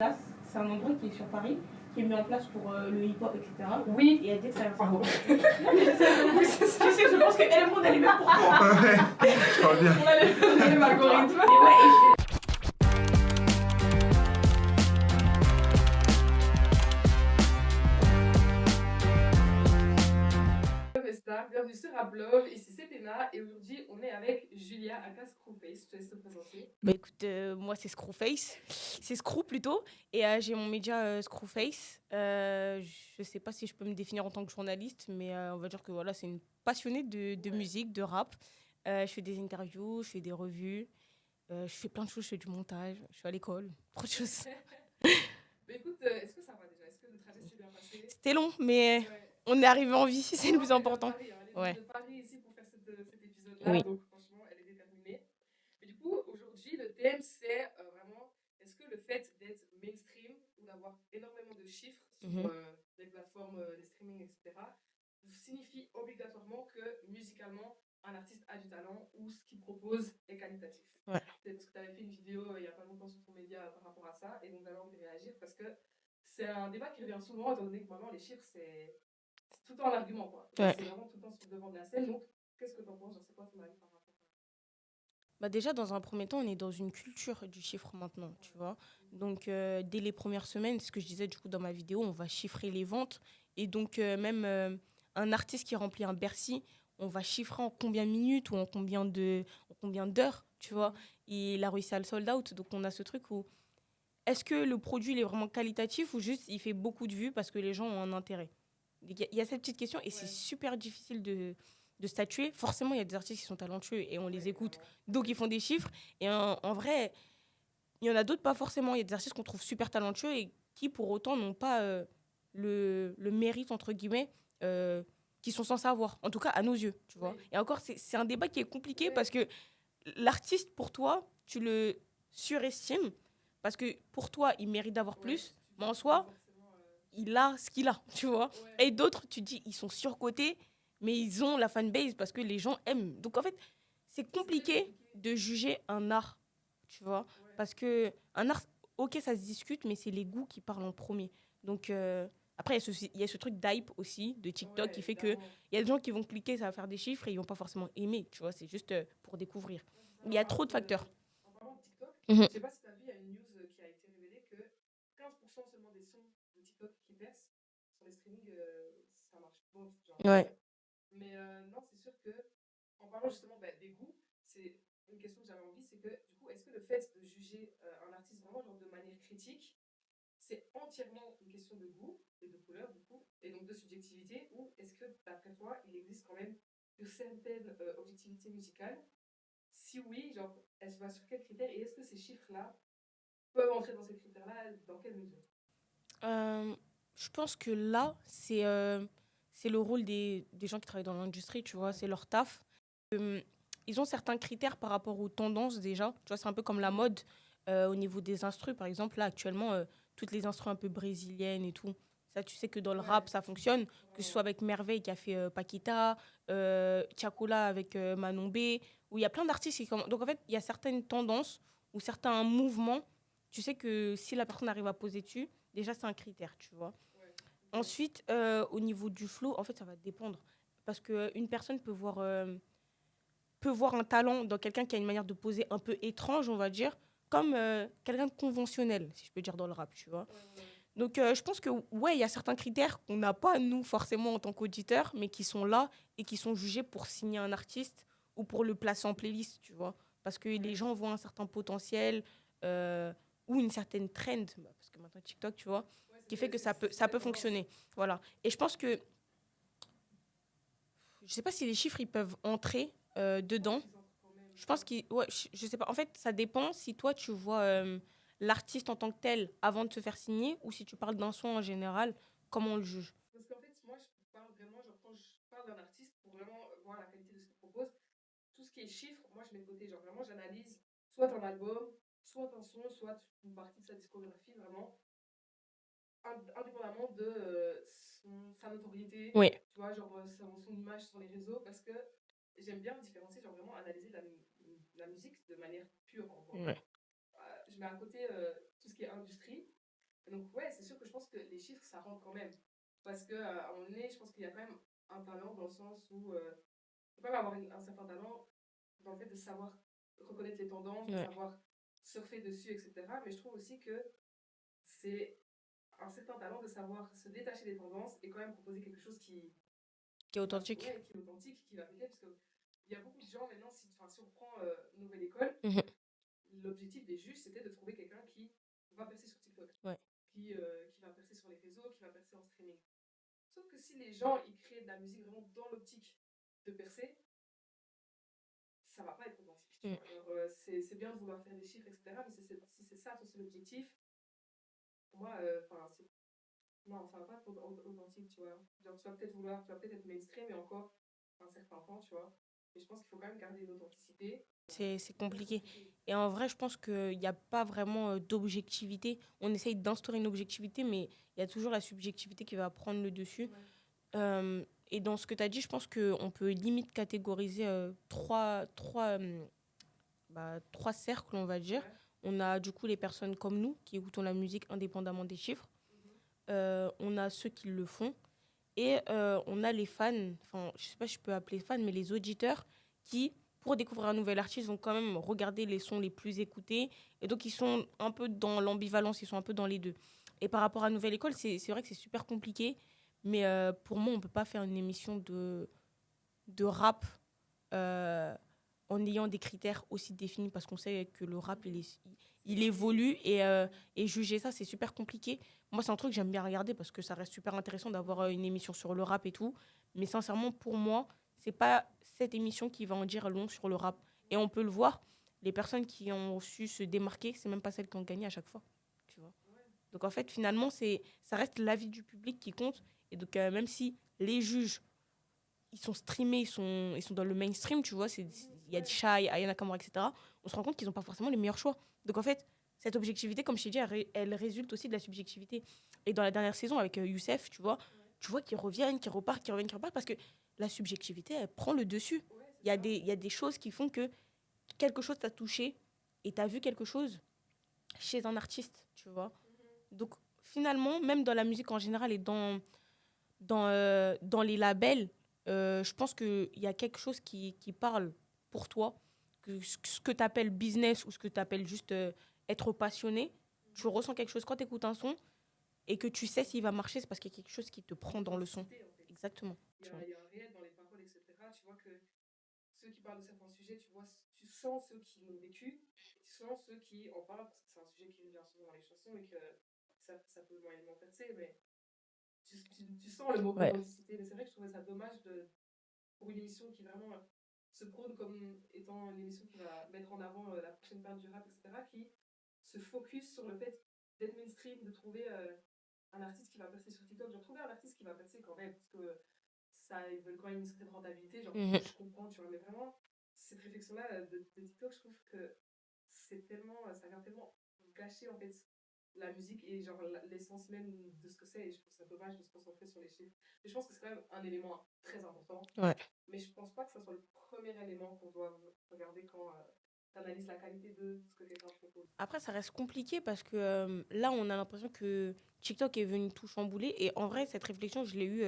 Là, c'est un endroit qui est sur Paris, qui est mis en place pour le hip-hop, etc. Oui. Et elle dit que ça Pardon. Tu sais, je pense qu'elle et moi, on a les mêmes pour toi. Je crois bien. On a le même algorithme. Et ouais, et Festa, bienvenue sur Rablov, ici c'est Théna et aujourd'hui on est avec Julia aka Screwface, je te laisse te présenter. Bah écoute, moi c'est Screwface, c'est Screw plutôt, et j'ai mon média Screwface. Je sais pas si je peux me définir en tant que journaliste, mais on va dire que voilà, c'est une passionnée de musique, de rap. Je fais des interviews, je fais des revues, je fais plein de choses, je fais du montage, je suis à l'école, trop de choses. Mais écoute, est-ce que ça va déjà? Est-ce que le trajet s'est bien passé? C'était long, mais Ouais. on est arrivé en vie, c'est le Non, plus elle vient de important. Paris, hein. Elle est Ouais. venue de Paris ici pour faire cet épisode-là, Oui. donc franchement elle est déterminée. Mais du coup, aujourd'hui le thème c'est vraiment, est-ce que le fait d'être mainstream ou d'avoir énormément de chiffres sur Mhm. les plateformes de streaming, etc., signifie obligatoirement que musicalement, un artiste a du talent ou ce qu'il propose est qualitatif. Ouais. Peut-être parce que tu avais fait une vidéo il n'y a pas longtemps sur ton média par rapport à ça, et donc j'avais envie de réagir parce que c'est un débat qui revient souvent, étant donné que maintenant les chiffres c'est tout le temps un argument, quoi. Ouais. C'est vraiment tout le temps sur le devant de la scène. Donc, qu'est-ce que t'en penses? C'est quoi ton avis par rapport à Bah déjà, dans un premier temps, on est dans une culture du chiffre maintenant, tu vois. Donc, dès les premières semaines, ce que je disais du coup dans ma vidéo, on va chiffrer les ventes. Et donc, même un artiste qui remplit un Bercy, on va chiffrer en combien de minutes ou en combien d'heures, tu vois. Et il a réussi à le sold out. Donc, on a ce truc où est-ce que le produit il est vraiment qualitatif ou juste il fait beaucoup de vues parce que les gens ont un intérêt? Il y a cette petite question et c'est super difficile de statuer. Forcément, il y a des artistes qui sont talentueux et on les écoute, donc ils font des chiffres. Et en vrai, il y en a d'autres pas forcément. Il y a des artistes qu'on trouve super talentueux et qui pour autant n'ont pas le mérite, entre guillemets, qu'ils sont censés avoir. En tout cas, à nos yeux, tu vois. Oui. Et encore, c'est un débat qui est compliqué parce que l'artiste, pour toi, tu le surestimes parce que pour toi, il mérite d'avoir plus, mais en soi, il a ce qu'il a, tu vois. Et d'autres, tu dis, ils sont surcotés, mais ils ont la fanbase parce que les gens aiment. Donc en fait, c'est compliqué de juger un art, tu vois. Parce que un art, ok, ça se discute, mais c'est les goûts qui parlent en premier. Donc après, il y a ce truc d'hype aussi, de TikTok, qui fait qu'il y a des gens qui vont cliquer, ça va faire des chiffres et ils vont pas forcément aimer, tu vois. C'est juste pour découvrir. Il y a trop de facteurs. En parlant de TikTok, Mhm. je sais pas si tu as vu, il y a une news qui a été révélée que 15% seulement des sons de TikTok qui percent sur les streamings, ça marche pas. Genre, Ouais. Mais non, c'est sûr que, en parlant justement des goûts, c'est une question que j'avais envie, c'est que du coup, est-ce que le fait de juger un artiste vraiment genre de manière critique, c'est entièrement une question de goût et de couleur du coup, et donc de subjectivité, ou est-ce que d'après toi, il existe quand même une certaine objectivité musicale? Si oui, genre, elle se base sur quels critères, et est-ce que ces chiffres-là peuvent entrer dans ces critères-là, dans quelle mesure? Je pense que là, c'est le rôle des gens qui travaillent dans l'industrie, tu vois, c'est leur taf. Ils ont certains critères par rapport aux tendances déjà. Tu vois, c'est un peu comme la mode au niveau des instrus. Par exemple, là, actuellement, toutes les instrus un peu brésiliennes et tout. Ça, tu sais que dans le rap, ça fonctionne. Que ce soit avec Merveille qui a fait Paquita, Tiakola avec Manon B, où il y a plein d'artistes qui commencent. Donc, en fait, il y a certaines tendances ou certains mouvements. Tu sais que si la personne arrive à poser dessus, déjà, c'est un critère, tu vois. Ensuite, au niveau du flow, en fait, ça va dépendre. Parce qu'une personne peut voir un talent dans quelqu'un qui a une manière de poser un peu étrange, on va dire, comme quelqu'un de conventionnel, si je peux dire, dans le rap, tu vois. Donc, je pense que, ouais, il y a certains critères qu'on n'a pas, nous, forcément, en tant qu'auditeurs, mais qui sont là et qui sont jugés pour signer un artiste ou pour le placer en playlist, tu vois. Parce que les gens voient un certain potentiel ou une certaine trend, parce que maintenant, TikTok, tu vois, qui fait que ça peut fonctionner. Voilà. Et je pense que, je sais pas si les chiffres, ils peuvent entrer dedans. Je pense que, ouais, je sais pas. En fait, ça dépend si toi, tu vois l'artiste en tant que tel avant de se faire signer ou si tu parles d'un son en général, comment on le juge. Parce qu'en fait, moi, je parle vraiment, genre, quand je parle d'un artiste, pour vraiment voir la qualité de ce qu'il propose, tout ce qui est chiffres, moi, je mets de côté. Genre, vraiment, j'analyse soit un album, soit un son, soit une partie de sa discographie, vraiment, indépendamment de sa notoriété, Oui. tu vois, genre son image sur les réseaux, parce que j'aime bien différencier, genre vraiment analyser la musique de manière pure, en gros. Ouais. Je mets à côté tout ce qui est industrie, Et donc, ouais, c'est sûr que je pense que les chiffres, ça rentre quand même. Parce qu'à un moment donné, je pense qu'il y a quand même un talent dans le sens où tu peux même avoir un certain talent dans le fait de savoir reconnaître les tendances, de Ouais. savoir surfer dessus, etc. Mais je trouve aussi que c'est un certain talent de savoir se détacher des tendances et quand même proposer quelque chose Qui est authentique. ouais, qui est authentique, qui va plaire. Parce qu'il y a beaucoup de gens maintenant, si on prend Nouvelle École, Mhm. l'objectif des juges, c'était de trouver quelqu'un qui va percer sur TikTok, Ouais. qui va percer sur les réseaux, qui va percer en streaming. Sauf que si les gens ils créent de la musique vraiment dans l'optique de percer, ça va pas être authentique. Tu Mm. vois. Genre, c'est bien de vouloir faire des chiffres, etc. Mais si c'est ça ton seul objectif, pour moi, c'est non, ça va pas être authentique, tu vois. Genre, tu vas peut-être être mainstream, mais encore un certain temps, tu vois. Mais je pense qu'il faut quand même garder une authenticité. C'est compliqué. Et en vrai, je pense qu'il n'y a pas vraiment d'objectivité. On essaye d'instaurer une objectivité, mais il y a toujours la subjectivité qui va prendre le dessus. Ouais. Et dans ce que tu as dit, je pense qu'on peut limite catégoriser trois cercles, on va dire. Ouais. On a du coup les personnes comme nous qui écoutons la musique indépendamment des chiffres. Mhm. On a ceux qui le font. Et on a les fans, enfin, je sais pas si je peux appeler fans, mais les auditeurs qui, pour découvrir un nouvel artiste, vont quand même regarder les sons les plus écoutés. Et donc, ils sont un peu dans l'ambivalence, ils sont un peu dans les deux. Et par rapport à Nouvelle École, c'est vrai que c'est super compliqué. Mais pour moi, on ne peut pas faire une émission de rap euh, en ayant des critères aussi définis parce qu'on sait que le rap, il évolue et juger ça, c'est super compliqué. Moi, c'est un truc que j'aime bien regarder parce que ça reste super intéressant d'avoir une émission sur le rap et tout. Mais sincèrement, pour moi, c'est pas cette émission qui va en dire long sur le rap. Et on peut le voir, les personnes qui ont su se démarquer, c'est même pas celles qui ont gagné à chaque fois. Tu vois. Donc en fait, finalement, ça reste l'avis du public qui compte. Et donc, même si les juges ils sont streamés, ils sont dans le mainstream, tu vois. Il y a Shai, Aya Nakamura, etc. On se rend compte qu'ils n'ont pas forcément les meilleurs choix. Donc en fait, cette objectivité, comme je t'ai dit, elle résulte aussi de la subjectivité. Et dans la dernière saison, avec Youssef, tu vois qu'ils reviennent, qu'ils repartent, qu'ils reviennent, qu'ils repartent, parce que la subjectivité, elle prend le dessus. Ouais, c'est ça. Il y a des choses qui font que quelque chose t'a touché et t'as vu quelque chose chez un artiste, tu vois. Mhm. Donc finalement, même dans la musique en général et dans les labels, je pense qu'il y a quelque chose qui parle pour toi, que ce que tu appelles business ou ce que tu appelles juste être passionné, tu ressens quelque chose quand tu écoutes un son et que tu sais s'il va marcher, c'est parce qu'il y a quelque chose qui te prend dans le son. Authenticité, en fait. Exactement. Tu vois. Il y a un réel dans les paroles, etc. Tu vois que ceux qui parlent de certains sujets, tu sens ceux qui l'ont vécu, tu sens ceux qui en parlent parce que c'est un sujet qui revient souvent dans les chansons et que ça peut moyennement percer, mais tu sens le mot Ouais. authenticité. Mais c'est vrai que je trouvais ça dommage pour une émission qui vraiment se prône comme étant une émission qui va mettre en avant la prochaine période du rap, etc., qui se focus sur le fait d'être mainstream, de trouver un artiste qui va percer sur TikTok. Genre, trouver un artiste qui va percer quand même, parce que ça, ils veulent quand même une certaine rentabilité, genre, Mhm. je comprends, tu vois, mais vraiment, cette réflexion-là de TikTok, je trouve que ça vient tellement gâcher, en fait, la musique et genre l'essence même de ce que c'est, et je trouve ça dommage de se concentrer sur les chiffres. Mais je pense que c'est quand même un élément très important, Ouais. mais je pense pas que ça soit le premier élément qu'on doit regarder quand tu analyses la qualité de ce que quelqu'un propose. Après, ça reste compliqué parce que là, on a l'impression que TikTok est venu tout chambouler. Et en vrai, cette réflexion, je l'ai eue.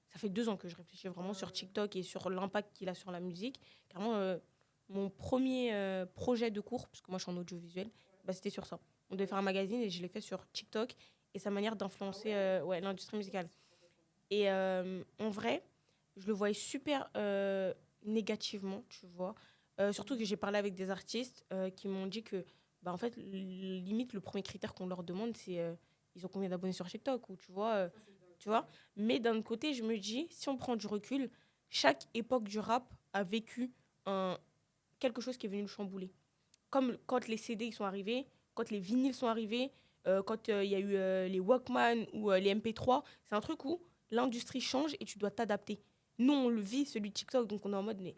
Ça fait 2 ans que je réfléchis vraiment sur TikTok et sur l'impact qu'il a sur la musique. Carrément, mon premier projet de cours, parce que moi, je suis en audiovisuel, bah, c'était sur ça. On devait faire un magazine et je l'ai fait sur TikTok et sa manière Ah d'influencer ouais, ouais, l'industrie ça c'est musicale. super intéressant. Et en vrai, je le voyais super négativement, tu vois. Surtout que j'ai parlé avec des artistes qui m'ont dit que, bah, en fait, limite, le premier critère qu'on leur demande, c'est ils ont combien d'abonnés sur TikTok, ou tu vois. Ça c'est dingue. Tu vois. Mais d'un autre côté, je me dis, si on prend du recul, chaque époque du rap a vécu quelque chose qui est venu le chambouler. Comme quand les CD ils sont arrivés, quand les vinyles sont arrivés, quand il y a eu les Walkman ou les MP3, c'est un truc où l'industrie change et tu dois t'adapter. Nous, on le vit, celui de TikTok, donc on est en mode, mais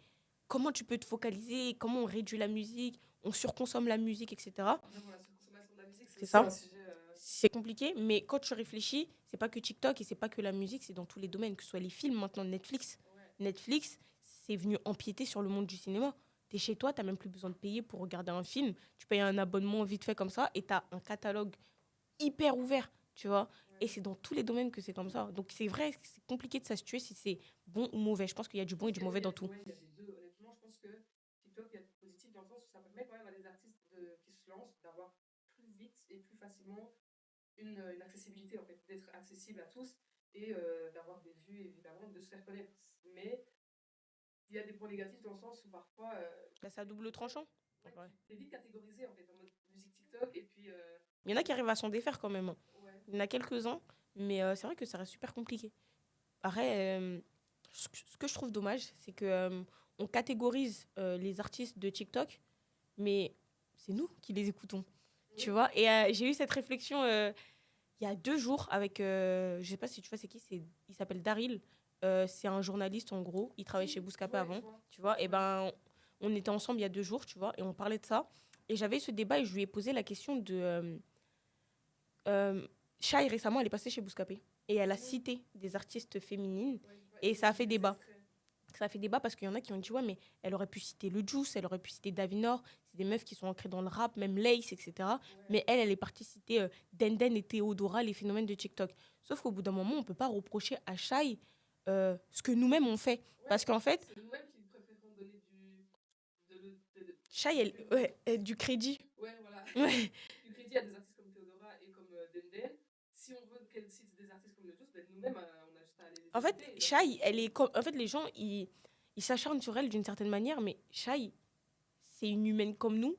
comment tu peux te focaliser, comment on réduit la musique, on surconsomme la musique, etc. J'avoue, la surconsommation de la musique, c'est C'est aussi ça. un sujet. C'est compliqué, mais quand tu réfléchis, c'est pas que TikTok et c'est pas que la musique, c'est dans tous les domaines, que ce soit les films, maintenant Netflix. Ouais. Netflix, c'est venu empiéter sur le monde du cinéma. T'es chez toi, t'as même plus besoin de payer pour regarder un film. Tu payes un abonnement vite fait comme ça et t'as un catalogue hyper ouvert, tu vois. Et Ouais. c'est dans tous les domaines que c'est comme ça. Donc c'est vrai que c'est compliqué de s'assurer si c'est bon ou mauvais. Je pense qu'il y a du Je bon et pense du qu'il y a, mauvais ouais, dans tout. ouais, il y a des deux. Honnêtement, je pense que TikTok, il y a du positif dans le sens où ça permet quand même à des artistes qui se lancent d'avoir plus vite et plus facilement une accessibilité, en fait, d'être accessible à tous et d'avoir des vues, évidemment, de se faire connaître. Mais il y a des points négatifs dans le sens où parfois, Là, c'est à double ouais, tranchant. ouais, Ouais. tu t'es vite catégorisé en fait en mode musique TikTok et puis Il y en a qui arrivent à s'en défaire quand même, hein. ouais, Il y en a quelques-uns, mais c'est vrai que ça reste super compliqué. Après, ce que je trouve dommage, c'est que on catégorise les artistes de TikTok, mais c'est nous qui les écoutons, tu oui, vois. Et j'ai eu cette réflexion il y a 2 jours avec, je sais pas si tu vois, c'est qui, il s'appelle Daryl. C'est un journaliste en gros. Il travaillait chez si, Bouscapé ouais, je avant, vois, tu vois. Et ouais, ben, on était ensemble il y a 2 jours, tu vois, et on parlait de ça. Et j'avais eu ce débat et je lui ai posé la question de Shai récemment, elle est passée chez Bouscapé et elle a mhm, cité des artistes féminines ouais, je vois. et ça a J'ai fait vu des débat. extraits. Ça a fait débat parce qu'il y en a qui ont dit ouais mais elle aurait pu citer le Juice, elle aurait pu citer Davinor, c'est des meufs qui sont ancrées dans le rap, même Lace, etc. Ouais, Mais elle est partie citer Denden et Théodora, les phénomènes de TikTok. Sauf qu'au bout d'un moment, on peut pas reprocher à Shai ce que nous-mêmes on fait. Parce ouais, qu'en fait, c'est nous-mêmes qui préférons donner Shai, du ouais, elle du crédit. ouais, voilà, Ouais. du crédit à des artistes comme Théodora et comme Dendel. Si on veut qu'elle cite des artistes comme le Juice, ben nous-mêmes, on a juste à aller les En fait, écouter et leur dire Shai, elle est comme... En fait, les gens, ils s'acharnent sur elle d'une certaine manière, mais Shai, c'est une humaine comme nous. ouais,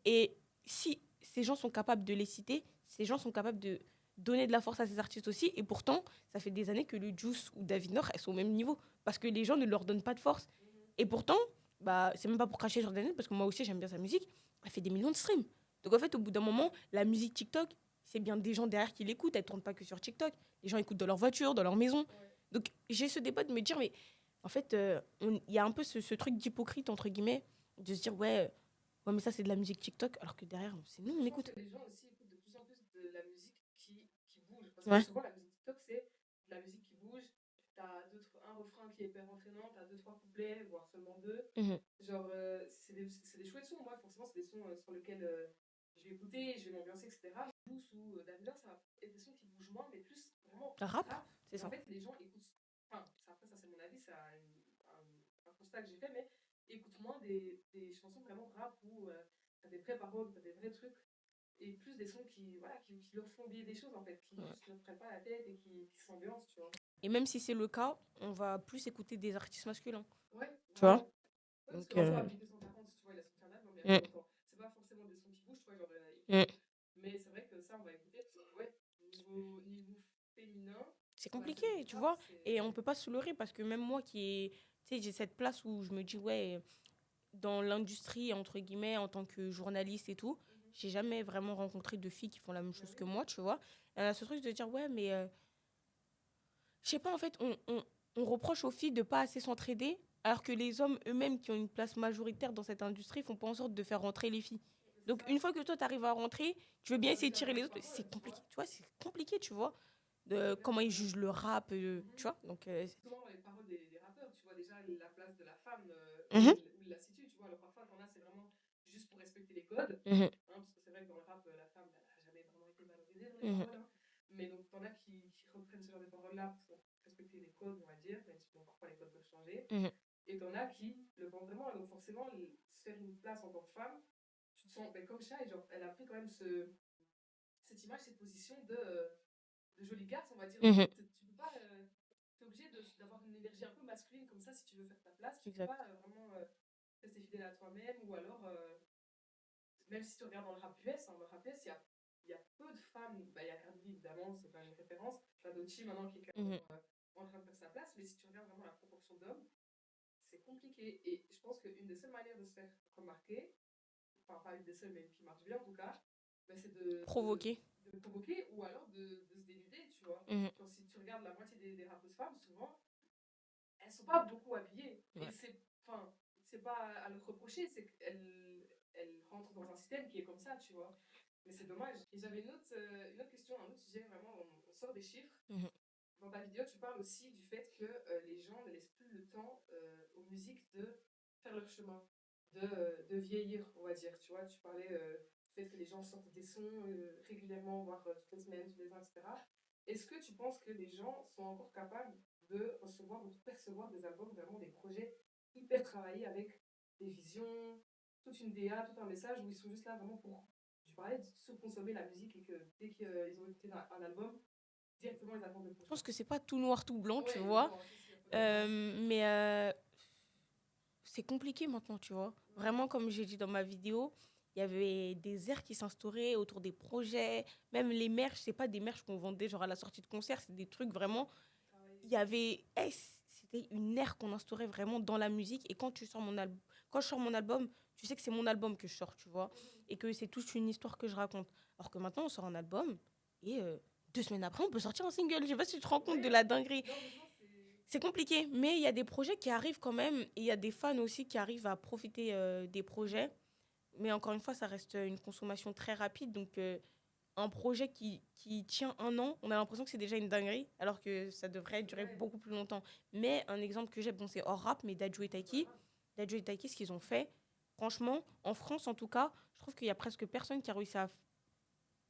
Et si ces gens sont capables de les citer, ces gens sont capables de donner de la force à ces artistes aussi. Et pourtant, ça fait des années que le Juice ou David Nord, elles sont au même niveau. Parce que les gens ne leur donnent pas de force. mhm, Et pourtant, bah, c'est même pas pour cracher sur David, parce que moi aussi, j'aime bien sa musique. Elle fait des millions de streams. Donc en fait, au bout d'un moment, la musique TikTok, c'est bien des gens derrière qui l'écoutent. Elle tourne pas que sur TikTok. Les gens écoutent dans leur voiture, dans leur maison. ouais. Donc j'ai ce débat de me dire, mais en fait, il y a un peu ce truc d'hypocrite, entre guillemets, de se dire, ouais, mais ça, c'est de la musique TikTok, alors que derrière, c'est nous, Parce que on je pense que écoute. les gens aussi écoutent de plus en plus de la musique qui bouge. Parce que Ouais. souvent, la musique TikTok, c'est de la musique qui bouge. T'as un refrain qui est hyper entraînant, t'as deux, trois couplets, voire seulement deux. Mhm. Genre, c'est des chouettes sons. Moi, forcément, c'est des sons sur lesquels je vais écouter, je vais m'ambiancer, etc. Blues ou Davido, ça va être des sons qui bougent moins, mais plus vraiment Rap, rap. c'est Et en ça. fait, les gens écoutent. Enfin, après, ça, c'est mon avis, c'est un constat que j'ai fait, mais écoutent moins des chansons vraiment rap où t'as des vraies paroles, t'as des vrais trucs et plus des sons qui, voilà, qui leur font oublier des choses en fait, qui Ouais. juste ne prennent pas la tête et qui s'ambiancent, tu vois. Et même si c'est le cas, on va plus écouter des artistes masculins. Ouais, Tu vois. vraiment. Ouais, parce que Donc, Enzo a piqué 140, tu vois, il a sorti un album il y a pas mm, longtemps. C'est pas forcément des sons qui bougent, tu vois, genre il mm. pleut. Mais c'est vrai que ça, on va écouter parce que, ouais, niveau féminin, C'est sur la compliqué, scène du tu rap, vois. Et c'est. on peut pas se leurrer parce que même moi tu sais, j'ai cette place où je me dis, ouais, dans l'industrie, entre guillemets, en tant que journaliste et tout, Mhm. j'ai jamais vraiment rencontré de filles qui font la même Bah chose que oui. moi, tu vois. Et on a ce truc de dire, ouais, mais je sais pas, en fait, on reproche aux filles de pas assez s'entraider, alors que les hommes eux-mêmes qui ont une place majoritaire dans cette industrie font pas en sorte de faire rentrer les filles. C'est Donc, ça. une fois que toi, tu arrives à rentrer, tu veux bien T'as essayer de t'as le tirer droit les de autres. parole, C'est tu compliqué, vois. tu vois, c'est compliqué, tu vois, C'est de comment ils exactement. jugent le rap, tu Mhm. vois. Donc, Souvent dans les paroles des rappeurs, tu vois déjà la place de la femme mhm, où il la situe, tu vois. Alors parfois, t'en as, c'est vraiment juste pour respecter les codes, mhm, hein, parce que c'est vrai que dans le rap, la femme, elle n'a jamais vraiment été valorisée dans les mhm, paroles, hein. Mais donc, t'en as qui reprennent ce genre de paroles-là pour respecter les codes, on va dire, même si bon, parfois les codes peuvent changer. mhm, Et t'en as qui le pensent vraiment, et donc forcément, se faire une place en tant que femme, tu te sens ben, comme ça, et genre, elle a pris quand même cette image, cette position de jolie garce, on va dire. Donc, mhm. tu peux pas. T'es obligé d'avoir une énergie un peu masculine comme ça si tu veux faire ta place. Tu peux Exact. pas vraiment rester fidèle à toi-même ou alors, même si tu regardes dans le rap US, hein, dans le rap US, il y a peu de femmes. Bah, il y a Cardi B, évidemment, c'est quand même une référence. T'as Doechii maintenant qui est Mhm. clairement en train de faire sa place, mais si tu regardes vraiment la proportion d'hommes, c'est compliqué. Et je pense qu'une des seules manières de se faire remarquer, enfin pas une des seules, mais une qui marche bien en tout cas, bah, c'est Provoquer. de provoquer ou alors de se dénuder, tu vois. Mhm. Genre, si tu regardes la moitié des rappeuses femmes, souvent, elles sont pas beaucoup habillées. Et Ouais. c'est pas à leur reprocher, c'est qu'elles rentrent dans un système qui est comme ça, tu vois. Mais c'est dommage. Et j'avais une autre question, un autre sujet, vraiment, on sort des chiffres. Mhm. Dans ta vidéo, tu parles aussi du fait que les gens ne laissent plus le temps aux musiques de faire leur chemin, de vieillir, on va dire. Tu vois, tu parlais fait que les gens sortent des sons régulièrement, voire toutes les semaines, tous les ans, etc. Est-ce que tu penses que les gens sont encore capables de recevoir ou de percevoir des albums, vraiment des projets hyper travaillés avec des visions, toute une DA, tout un message, où ils sont juste là vraiment pour, tu parlais de surconsommer la musique et que dès qu'ils ont écouté un album, directement ils attendent le Je prochain. pense que c'est pas tout noir, tout blanc, tu Ouais, vois. évidemment, si, il faut des nuances. Mais c'est compliqué maintenant, tu vois. Ouais, Vraiment, comme j'ai dit dans ma vidéo, il y avait des airs qui s'instauraient autour des projets. Même les merch, c'est pas des merch qu'on vendait genre à la sortie de concert, c'est des trucs vraiment. Il y travailler. avait. C'était une ère qu'on instaurait vraiment dans la musique. Et quand je sors mon album, tu sais que c'est mon album que je sors, tu vois. Mhm. Et que c'est toute une histoire que je raconte. Alors que maintenant, on sort un album et 2 semaines après, on peut sortir un single. Je sais pas si tu te rends compte de Ouais, la dinguerie. non, franchement, c'est. C'est compliqué, mais il y a des projets qui arrivent quand même. Et il y a des fans aussi qui arrivent à profiter des projets. Mais encore une fois, ça reste une consommation très rapide. Donc, un projet qui tient un an, on a l'impression que c'est déjà une dinguerie, alors que ça devrait C'est durer vrai. beaucoup plus longtemps. Mais un exemple que j'ai, bon, c'est hors rap, mais Dadju et C'est pas Taiki. grave. Dadju et Taiki, ce qu'ils ont fait, franchement, en France en tout cas, je trouve qu'il y a presque personne qui a réussi à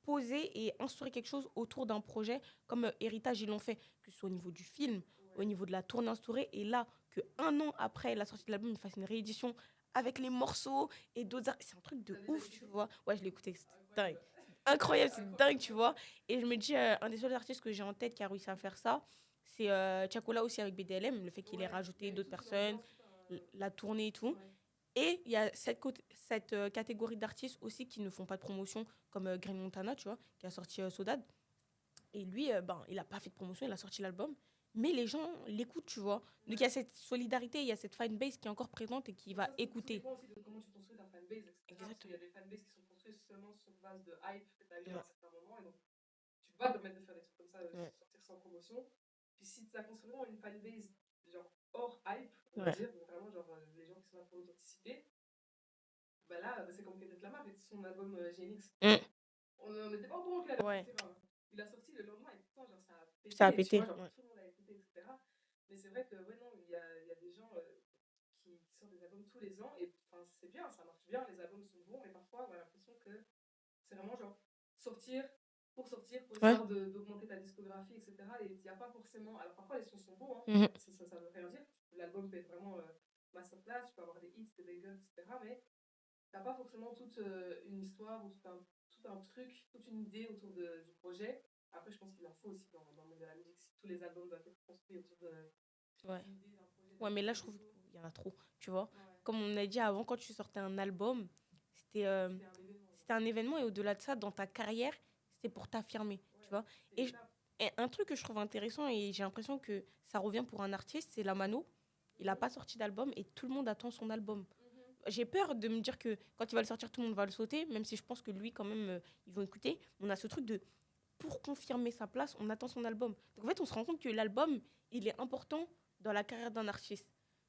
poser et instaurer quelque chose autour d'un projet comme Héritage, ils l'ont fait, que ce soit au niveau du film, au Ouais. niveau de la tournée instaurée, et là, que un an après la sortie de l'album, ils fassent une réédition avec les morceaux et d'autres. C'est un truc T'as de déjà ouf, tu écouté? vois. Ouais, je l'ai écouté, c'était dingue. Incroyable. Incroyable, c'est dingue, tu Incroyable. vois. Et je me dis, un des seuls artistes que j'ai en tête qui a réussi à faire ça, c'est Chacola aussi avec BDLM, le fait qu'il ait Ouais, il y rajouté a eu d'autres toute une personnes, ambiance, tout la tournée et tout. Ouais. Et il y a cette catégorie d'artistes aussi qui ne font pas de promotion, comme Green Montana, tu vois, qui a sorti Sodad. Et lui, ben, il n'a pas fait de promotion, il a sorti l'album. Mais les gens l'écoutent, tu vois. Donc il y Ouais. a cette solidarité, il y a cette fanbase qui est encore présente et qui Bon, va ça, tout écouter. dépend aussi de comment tu construis ta fanbase, etc. Parce qu'il y Exactement. a des fanbases qui sont construites seulement sur base de hype que tu as eu à un Ouais, certain moment. Et donc, tu vas te permettre de faire des trucs comme ça, de ouais, sortir sans promotion. Puis si tu as construit vraiment une fanbase, genre hors hype, on va ouais. dire, donc vraiment genre les gens qui sont là pour l'authenticité, bah là, c'est comme Kendrick Lamar avec son album GNX. Mm, On n'était pas au courant qu'il allait ouais, sortir un. Il a sorti le lendemain et pourtant, genre, ça a ça a pété, tu vois, pété. genre Ouais. tout le monde a écouté, etc. Mais c'est vrai que, ouais, non, il y a des gens qui sortent des albums tous les ans et enfin, c'est bien, ça marche bien, les albums sont bons, mais parfois, on a l'impression que c'est vraiment genre sortir pour Ouais. histoire d'augmenter ta discographie, etc. Et il n'y a pas forcément. Alors parfois, les sons sont bons, hein, Mhm. ça veut rien dire. L'album peut être vraiment masterclass, tu peux avoir des hits, des bangers, etc. Mais t'as pas forcément toute une histoire ou tout un truc, toute une idée autour du projet. Après, je pense qu'il en faut aussi dans le monde de la musique. Si tous les albums doivent être construits autour Ouais. d'une idée, d'un projet, Ouais, d'un mais là, concept je de trouve son. qu'il y en a trop, tu vois. Ouais, Comme on a dit avant, quand tu sortais un album, c'était euh, c'était un événement, genre. c'était un événement et au-delà de ça, dans ta carrière, c'était pour t'affirmer, tu Ouais, vois. c'était Et, une je- étape. et un truc que je trouve intéressant et j'ai l'impression que ça revient pour un artiste, c'est la Mano. Il n'a Mhm, pas sorti d'album et tout le monde attend son album. mhm. J'ai peur de me dire que quand il va le sortir, tout le monde va le sauter, même si je pense que lui, quand même, ils vont écouter. On a ce truc de, pour confirmer sa place, on attend son album. Donc en fait, on se rend compte que l'album, il est important dans la carrière d'un artiste.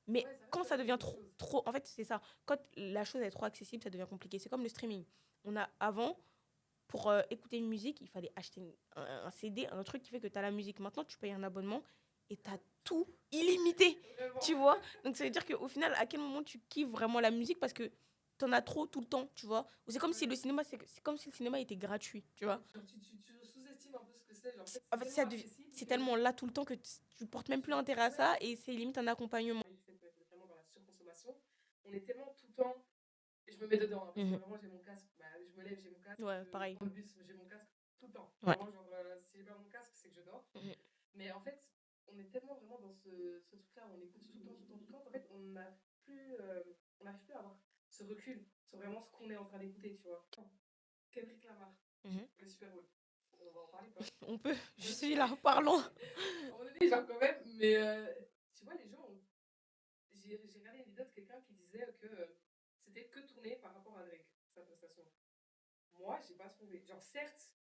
Mais Ouais, ça reste quand quand ça même devient quelque trop, chose. trop, en fait, c'est ça. Quand la chose est trop accessible, ça devient compliqué. C'est comme le streaming. On a avant, pour écouter une musique, il fallait acheter un CD, un truc qui fait que tu as la musique. Maintenant, tu payes un abonnement et tu as tout illimité, Vraiment. tu vois. Donc ça veut dire qu'au final, à quel moment tu kiffes vraiment la musique parce que tu en as trop tout le temps, tu vois. Ou c'est comme si le Ouais. cinéma, c'est comme si le cinéma était gratuit, tu vois. Genre, tu sous-estimes un peu ce que c'est. Genre, en fait, En c'est fait, tellement accessible c'est que tellement là tout le temps que tu portes même plus intérêt à ouais. ça et c'est limite un accompagnement. Du fait d'être vraiment dans la surconsommation, on est tellement tout le temps. Et je me mets dedans, hein, parce que Mhm. vraiment j'ai mon casque. Bah, je me lève, j'ai mon casque. Ouais, Je pareil. prends le bus, j'ai mon casque tout le temps. Ouais. Vraiment, genre, si j'ai pas mon casque, c'est que je dors. Mhm. Mais en fait, on est tellement vraiment dans ce truc-là où on écoute tout le temps, tout le temps, tout le temps. En fait, on n'arrive plus à avoir ce recul sur vraiment ce qu'on est en train d'écouter, tu vois. Kendrick Lamar, Mhm. le Super Bowl. On va en parler pas. On peut, je De- suis là, parlons. À un moment donné, genre quand même, mais tu vois, les gens, j'ai regardé une vidéo de quelqu'un qui disait que c'était que tourné par rapport à Drake, sa prestation. Moi, j'ai pas trouvé. Genre, certes,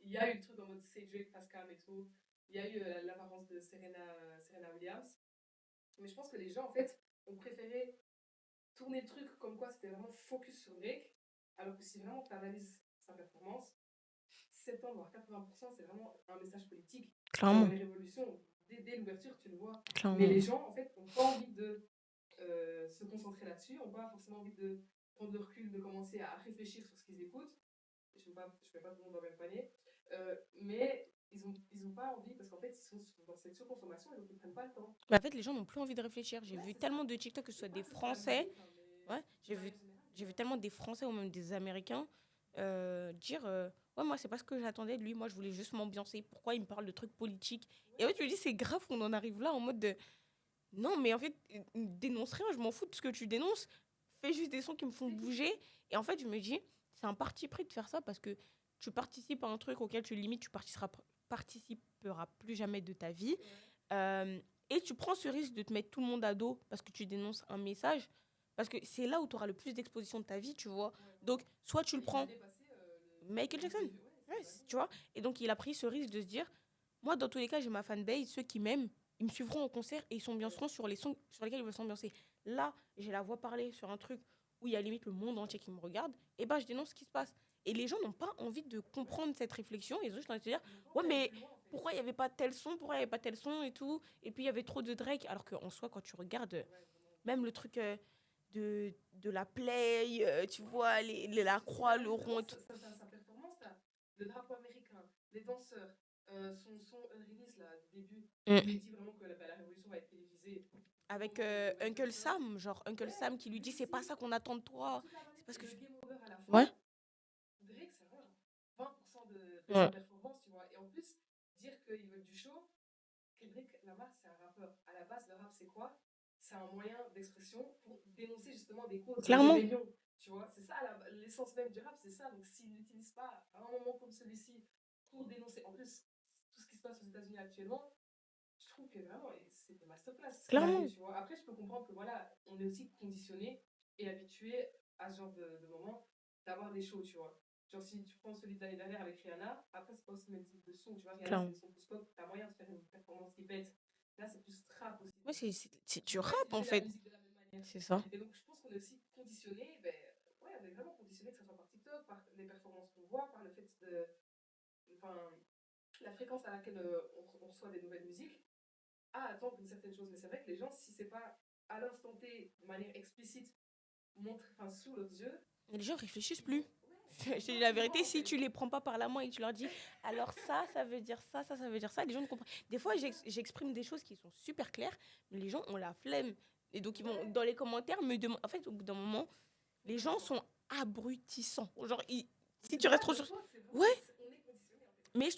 il y a eu le truc en mode c'est Drake, Pascal et tout. Il y a eu l'apparence de Serena Williams. Mais je pense que les gens, en fait, ont préféré tourner le truc comme quoi c'était vraiment focus sur Drake. Alors que si vraiment tu analyses sa performance, 70 voire 80%, c'est vraiment un message politique. Genre Clairement, les révolutions, dès l'ouverture, tu le vois. Mais clairement. les gens, en fait, n'ont pas envie de se concentrer là-dessus, n'ont pas forcément envie de prendre le recul, de commencer à réfléchir sur ce qu'ils écoutent. Je mets pas tout le monde dans le même panier. Mais ils ont pas envie, parce qu'en fait, ils sont dans cette surconsommation et donc ils prennent pas le temps. Mais en fait, les gens n'ont plus envie de réfléchir. J'ai Ouais, vu c'est ça. tellement de TikTok, que ce soit Et pas des que ce soit la Français, musique, hein, mais ouais, de manière générale, j'ai quoi. vu tellement des Français ou même des Américains dire ouais, moi, c'est pas ce que j'attendais de lui. Moi, je voulais juste m'ambiancer. Pourquoi il me parle de trucs politiques? Et Ouais, ouais, tu me dis, c'est grave qu'on en arrive là en mode de non, mais en fait, dénonce rien, je m'en fous de ce que tu dénonces. Fais juste des sons qui me font c'est tout. bouger. Et en fait, je me dis, c'est un parti pris de faire ça parce que tu participes à un truc auquel tu limites, tu participeras plus jamais de ta vie. Ouais. Euh, et tu prends ce risque de te mettre tout le monde à dos parce que tu dénonces un message. Parce que c'est là où tu auras le plus d'exposition de ta vie, tu vois. Ouais, Donc, vraiment. soit tu Bah, le il a prends, dépassé Michael le nombre de Jackson. vues. Ouais, Ouais, c'est dingue. tu vois. Et donc, il a pris ce risque de se dire, moi, dans tous les cas, j'ai ma fanbase, ceux qui m'aiment, ils me suivront en concert et ils Ouais. s'ambianceront sur les sons sur lesquels ils veulent s'ambiancer. Là, j'ai la voix parler sur un truc où il y a limite le monde entier qui me regarde, et bah, je dénonce ce qui se passe. Et les gens n'ont pas envie de Ouais. comprendre cette réflexion. Ils ont juste envie de se dire, Ils ont pas ouais, envie d'aller mais plus loin, en fait. pourquoi il n'y avait pas tel son, pourquoi il n'y avait pas tel son et tout. Et puis, il y avait trop de Drake. Alors qu'en soi, quand tu regardes, Ouais, vraiment. même le truc de la play, tu Ouais. vois, la C'est la croix, le même, rond vraiment, et tout. sa performance, là. Le drapeau américain, les danseurs, son son Unreleased, là, du début, où il dit vraiment que la révolution va être télévisée au Avec moment où Michael Uncle sort. Sam, genre Uncle Ouais, Sam qui lui lui dit c'est pas aussi, ça qu'on attend de toi, toute la c'est manip pas ce et que le tu... game over à la Ouais. fin. Drake, c'est vraiment genre 20% de sa Ouais. performance, tu vois. Et en plus, dire qu'ils veulent du show, Kendrick Lamar, c'est un rappeur. À la base, le rap, c'est quoi? C'est un moyen d'expression pour dénoncer justement des causes, des Clairement. rébellions. Tu vois, c'est ça l'essence même du rap, c'est ça. Donc s'il n'utilise pas à un moment comme celui-ci pour dénoncer, en plus, tout ce qui se passe aux États-Unis actuellement, je trouve que vraiment, c'est une masterclass ce qu'il a fait, Clairement. tu vois. Après, je peux comprendre que voilà, on est aussi conditionné et habitué à ce genre de moment d'avoir des shows, tu vois. Genre, si tu prends celui de l'année dernière avec Rihanna, après, c'est pas aussi le même type de son, tu vois. Rihanna, c'est Clairement. des sons plus pop, t'as moyen de faire une performance qui pète. Là, c'est plus trap aussi. Ouais, Donc, tu tu peux pas rap en utiliser la fait. musique de la même manière. C'est ça. Et donc, je pense qu'on est aussi conditionné, ben, ouais, on est vraiment conditionné, que ce soit par TikTok, par les performances qu'on voit, par le fait de. Enfin, la fréquence à laquelle on reçoit des nouvelles musiques, à attendre une certaine chose. Mais c'est vrai que les gens, si c'est pas à l'instant T, de manière explicite, enfin, sous leurs yeux, Et les gens réfléchissent ils plus. vont. Ouais, Je ils te vont dis pas la plus loin vérité, en si fait. tu les prends pas par la main et que tu leur dis alors ça veut dire ça, ça veut dire ça, les gens ne comprennent. Des fois, C'est ça. j'exprime des choses qui sont super claires, mais les gens ont la flemme. Et donc, ils vont Ouais, dans les commentaires me demander. En fait, au bout d'un moment, les gens vraiment. sont abrutissants. Genre, si C'est tu pas restes de trop leur sur. faute, c'est vraiment. Ouais, On est conditionné en fait. mais Et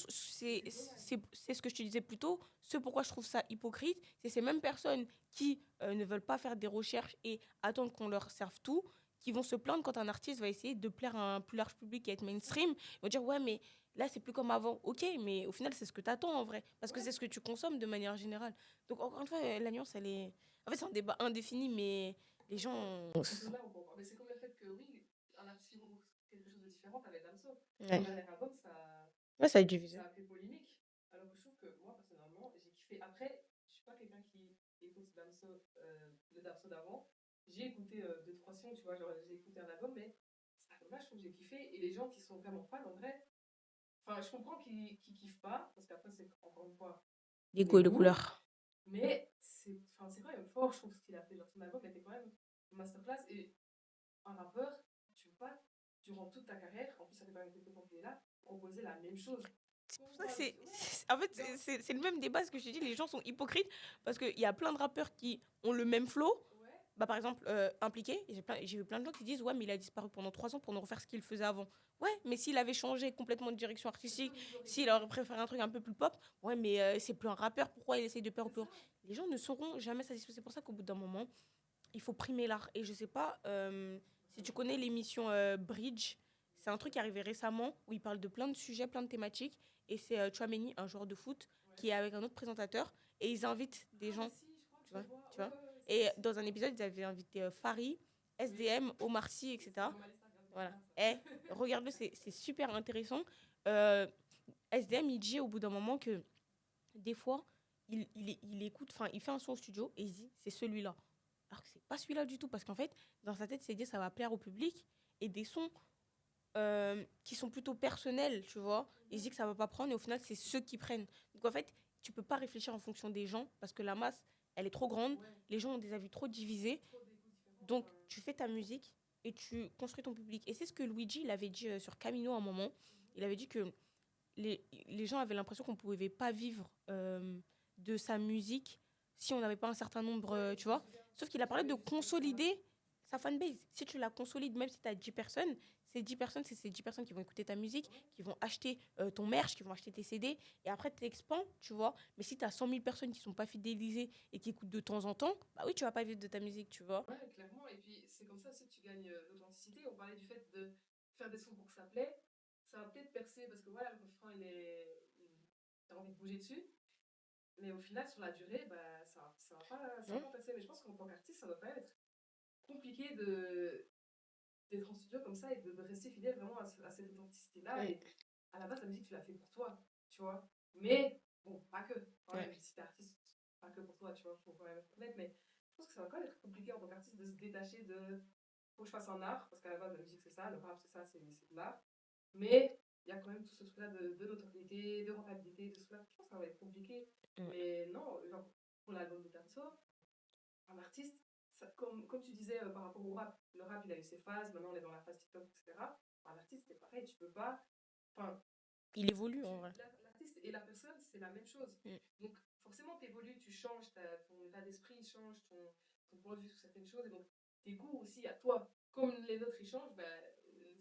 c'est dommage. c'est ce que je te disais plus tôt. Ce pourquoi je trouve ça hypocrite, c'est ces mêmes personnes qui ne veulent pas faire des recherches et attendre qu'on leur serve tout, qui vont se plaindre quand un artiste va essayer de plaire à un plus large public et être C'est ça. mainstream. Ils vont dire, ouais, mais là, c'est plus comme avant. Ok, mais au final, c'est ce que tu attends en vrai. Parce que Ouais. c'est ce que tu consommes de manière générale. Donc, encore une fois, la nuance, elle est. En fait, c'est un débat indéfini, mais les gens. On peut là, on peut encore. Mais c'est comme le fait que oui, un artiste qui propose quelque chose de différent avec Damso. Son Ouais, dernier album, ouais, ça a divisé. ça a fait polémique. Alors que je trouve que moi, personnellement, j'ai kiffé. Après, je suis pas quelqu'un qui écoute Damso, le Damso d'avant. J'ai écouté deux, trois sons, tu vois, genre j'ai écouté un album, mais cet album-là, je trouve que j'ai kiffé. Et les gens qui sont vraiment fans, en vrai, enfin, je comprends qu'ils kiffent pas, parce qu'après, c'est encore une fois Les des goûts et les goûts, couleurs. mais c'est quand même fort, je trouve, ce qu'il a fait. Genre, son album était quand même une masterclass. Et un rappeur, tu peux pas, durant toute ta carrière, en plus, ça fait quand même quelques temps qu'il est là, proposer la même chose. C'est Quand pour on ça que parle de. Ouais, en fait, genre, c'est le même débat, ce que je te dis, les gens sont hypocrites parce qu'il y a plein de rappeurs qui ont le même flow. ouais, Bah, par exemple, impliqué, j'ai vu plein de gens qui disent ouais, mais il a disparu pendant 3 ans pour nous refaire ce qu'il faisait avant. Ouais, mais s'il avait changé complètement de direction c'est ça, artistique, mais il aurait s'il pu. aurait préféré un truc un peu plus pop, ouais, mais c'est plus un rappeur, pourquoi il essaye de faire au C'est plus ça. haut? Les gens ne seront jamais satisfaits. C'est pour ça qu'au bout d'un moment, il faut primer l'art. Et je sais pas si tu Vraiment. connais l'émission Bridge, c'est un truc qui est arrivé récemment où il parle de plein de sujets, plein de thématiques. Et c'est Chouameni, un joueur de foot, Ouais. qui est avec un autre présentateur. Et ils invitent des Ah, mais gens, si, je crois que tu je le vois, vois. tu Ouais, vois. ouais, ouais, c'est Et possible. dans un épisode, ils avaient invité Fari, Oui, SDM, Omar Sy, c'est etc. dans ma liste à regarder plus Voilà. tard, Et ça. regarde-le, c'est super intéressant. Euh, SDM, il dit au bout d'un moment que des fois, il écoute, enfin, il fait un son au studio et il se dit, c'est celui-là. Alors que c'est pas celui-là du tout, parce qu'en fait, dans sa tête, c'est dit, ça va plaire au public. Et des sons qui sont plutôt personnels, tu vois, il se dit que ça va pas prendre, et au final, c'est ceux qui prennent. Donc en fait, tu peux pas réfléchir en fonction des gens, parce que la masse, elle est trop grande, Ouais, les gens ont des avis trop divisés. trop des goûts différents. Donc, Enfin, tu fais ta musique, et tu construis ton public. Et c'est ce que Luigi il avait dit sur Camino à un moment. Il avait dit que les gens avaient l'impression qu'on ne pouvait pas vivre de sa musique si on n'avait pas un certain nombre, Ouais, tu je me vois. souviens. Sauf qu'il a Ouais, parlé j'avais de vu ce truc-là. consolider sa fanbase. Si tu la consolides, même si tu as 10 personnes, ces 10 personnes, c'est ces 10 personnes qui vont écouter ta musique, Ouais, qui vont acheter ton merch, qui vont acheter tes CD, et après tu expands, tu vois. Mais si tu as 100 000 personnes qui sont pas fidélisées et qui écoutent de temps en temps, bah oui, tu vas pas vivre de ta musique, tu vois. ouais, clairement. Et puis, c'est comme ça aussi que tu gagnes l'authenticité. On parlait du fait de faire des sons pour que ça plaît. Ça va peut-être percer parce que voilà, le refrain, t'as envie de bouger dessus. Mais au final, sur la durée, bah, ça va Hein. pas passer. Mais je pense qu'en tant qu'artiste, ça doit quand même être compliqué d'être en studio comme ça et de rester fidèle vraiment à cette authenticité-là. Mm. Et à la base, la musique, tu l'as fait pour toi, tu vois. Mais bon, pas que, quand Ouais. même. Si t'es artiste, pas que pour toi, tu vois, faut quand même être honnête. Mais je pense que ça va quand même être compliqué en tant qu'artiste de se détacher de. Faut que je fasse un art, parce qu'à la base, la musique, c'est ça, le rap, c'est ça, c'est de l'art. Mais il y a quand même tout ce truc-là de notoriété, de rentabilité, de cela. Je pense que ça va être compliqué. Mm. Mais non, genre, pour l'album de Damso, un artiste, ça, comme tu disais par rapport au rap, le rap il a eu ses phases, maintenant on est dans la phase TikTok, etc. Un artiste c'est pareil, tu peux pas. Enfin, Il évolue en vrai. l'artiste et la personne c'est la même chose. Mm. Donc forcément tu évolues, tu changes, ton état d'esprit change, ton point de vue sur certaines choses, et donc tes goûts aussi à toi, comme les nôtres ils changent, bah,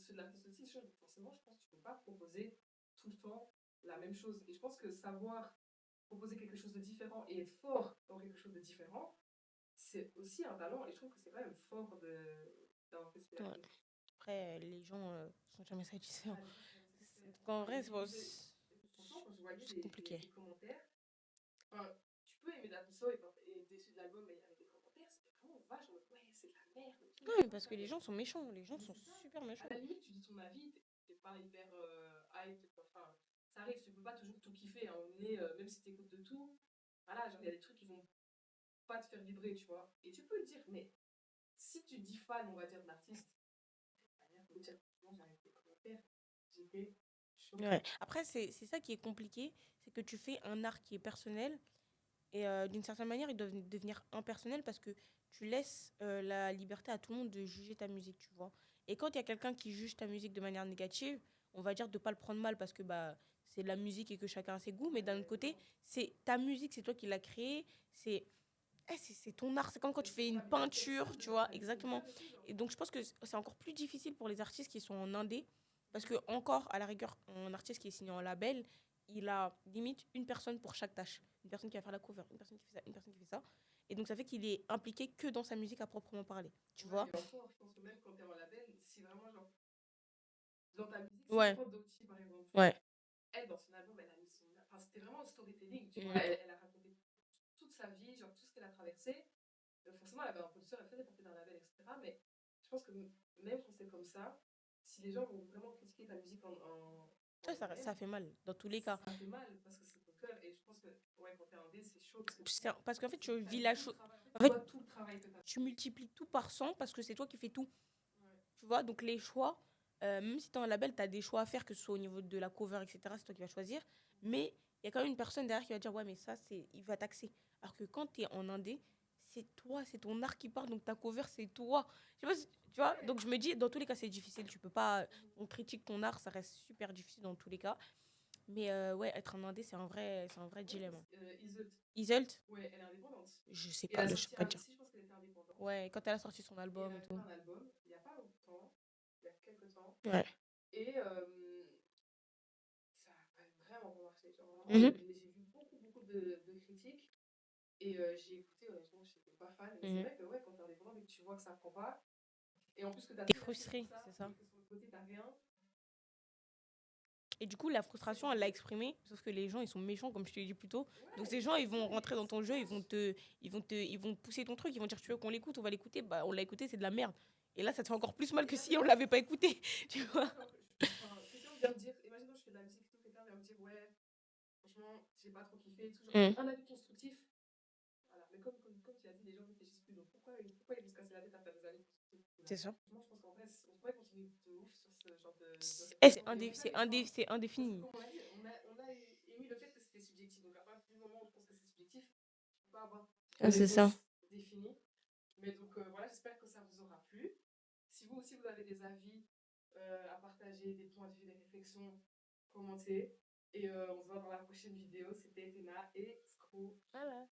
ceux de l'artiste aussi ils changent. Donc forcément je pense que tu peux pas proposer tout le temps la même chose. Et je pense que savoir proposer quelque chose de différent et être fort dans quelque chose de différent, c'est aussi un talent et je trouve que c'est quand même fort d'avoir fait ce qu'il a Ouais. fait. Après, les gens sont jamais satisfaits, hein. Ah, les gens sont jamais satisfaits. Donc en Ah, vrai, et puis franchement, quand je voyais c'est compliqué. des commentaires, enfin, tu peux aimer la chanson et être déçu de l'album, mais il y avait des commentaires, c'était vraiment vache, en mode, ouais, c'est de la merde et tout, Ouais, machin, parce machin. que les gens sont méchants. Les gens Mais sont c'est ça, super à méchants. la limite, tu dis ton avis, t'es pas hyper hype, enfin, ça arrive, tu peux pas toujours tout kiffer, hein, on est, même si t'écoutes de tout, voilà, genre, il y a des trucs qui vont pas te faire vibrer, tu vois. Et tu peux le dire, mais si tu dis fan, on va dire, de l'artiste, de dire, non, j'ai arrêté les commentaires, j'étais Ouais. choquée. Après, c'est ça qui est compliqué. C'est que tu fais un art qui est personnel. Et d'une certaine manière, il doit devenir impersonnel parce que tu laisses la liberté à tout le monde de juger ta musique, tu vois. Et quand il y a quelqu'un qui juge ta musique de manière négative, on va dire de pas le prendre mal parce que bah, c'est de la musique et que chacun a ses goûts. Mais d'un autre Ouais, côté, non, c'est ta musique, c'est toi qui l'as créée. C'est ton art. C'est comme quand tu c'est fais une ta vie à peinture, personne, tu vois, t'as des exactement. problèmes et tout, genre. Et donc, je pense que c'est encore plus difficile pour les artistes qui sont en indé. Parce que, encore, à la rigueur, un artiste qui est signé en label, il a limite une personne pour chaque tâche. Une personne qui va faire la cover, une personne qui fait ça, une personne qui fait ça. Et donc, ça fait qu'il est impliqué que dans sa musique à proprement parler. Tu Ouais, vois? et encore, je pense que même quand t'es en label, si vraiment, genre, dans ta musique, si je Ouais, prends Doechii par exemple, ouais. elle, dans son album, elle a mis son. Enfin, c'était vraiment un storytelling, tu vois. Mm. Elle a raconté toute sa vie, genre tout ce qu'elle a traversé. Forcément, elle avait un producteur, elle faisait partie d'un label, etc. Mais je pense que même quand c'est comme ça, si les gens vont vraiment critiquer ta musique en Ouais, ça elle-même, fait mal, dans tous les cas. ça fait mal parce que c'est ton cœur. Et je pense que, ouais, quand t'es en D, c'est chaud parce que Parce qu'en fait, tu t'as vis mis la tout le chose. travail. En fait, En tu fait, vois tout le travail que t'as tu multiplies tout par 100 parce que c'est toi qui fais tout. fait. Ouais. Tu vois, donc les choix, même si tu es un label, tu as des choix à faire, que ce soit au niveau de la cover, etc. C'est toi qui vas choisir. Mais il y a quand même une personne derrière qui va dire, ouais, mais ça, il va taxer. Alors que quand tu es en indé, c'est toi, c'est ton art qui part, donc ta cover, c'est toi. Je sais pas tu vois, Ouais. donc je me dis, dans tous les cas, c'est difficile. Tu peux pas, on critique ton art, ça reste super difficile dans tous les cas. Mais ouais, être un indé, c'est un vrai Ouais, dilemme, parce hein. que Iseult, Iselt, ouais, elle est indépendante. je sais Et elle pas, a je sais sorti pas un. dire. Si, je pense qu'elle était indépendante. Ouais, quand elle a sorti son Et elle album et avait fait tout. un album il n'y a pas longtemps, il y a quelques temps. Ouais. Et ça a quand même vraiment pas marché. Genre, vraiment, Mhm. j'ai vu beaucoup de critiques. Et j'ai écouté, honnêtement, je n'étais pas fan. Mais c'est Mhm. vrai que ouais, quand t'es indépendant et que tu vois que ça prend pas, et en plus que t'as T'es tout lâché pour frustré, ça, c'est ça. et que sur le côté t'as rien, Et du coup, la c'est frustration, elle l'a compliqué. exprimée, sauf que les gens, ils sont méchants, comme je te l'ai dit plus tôt. Donc Ouais, ces gens, ils c'est ça, vont rentrer dans c'est ton jeu, dommage. ils vont pousser ton truc, ils vont dire, tu veux qu'on l'écoute, on va l'écouter, bah on l'a écouté, c'est de la merde. Et là, ça te fait encore plus mal Et que là, si on l'avait pas écouté, tu c'est vois. ça, genre, enfin, quelqu'un vient me dire, imaginons je fais de la musique et tout, quelqu'un vient me dire, ouais, franchement, j'ai pas trop kiffé et tout, genre, Mm. un avis constructif. Voilà. Mais comme tu as dit, les gens ne réfléchissent plus. Donc pourquoi ils vont se casser la tête à faire des années constructives? C'est ça. Franchement, je pense qu'en vrai, on pourrait continuer de ouf sur ce genre de réflexion. Et on n'est jamais fin. C'est Parce que indéfini. comme on a dit, on a émis le fait que c'était subjectif. Donc à partir du moment où je pense que c'est subjectif, tu ne peux pas avoir de Ah, c'est ça. réponse définie. Mais donc voilà, j'espère que ça vous aura plu. Si vous, si vous avez des avis à partager, des points de vue, des réflexions, commentez. Et on se voit dans la prochaine vidéo. C'était Rina et Scro. Voilà.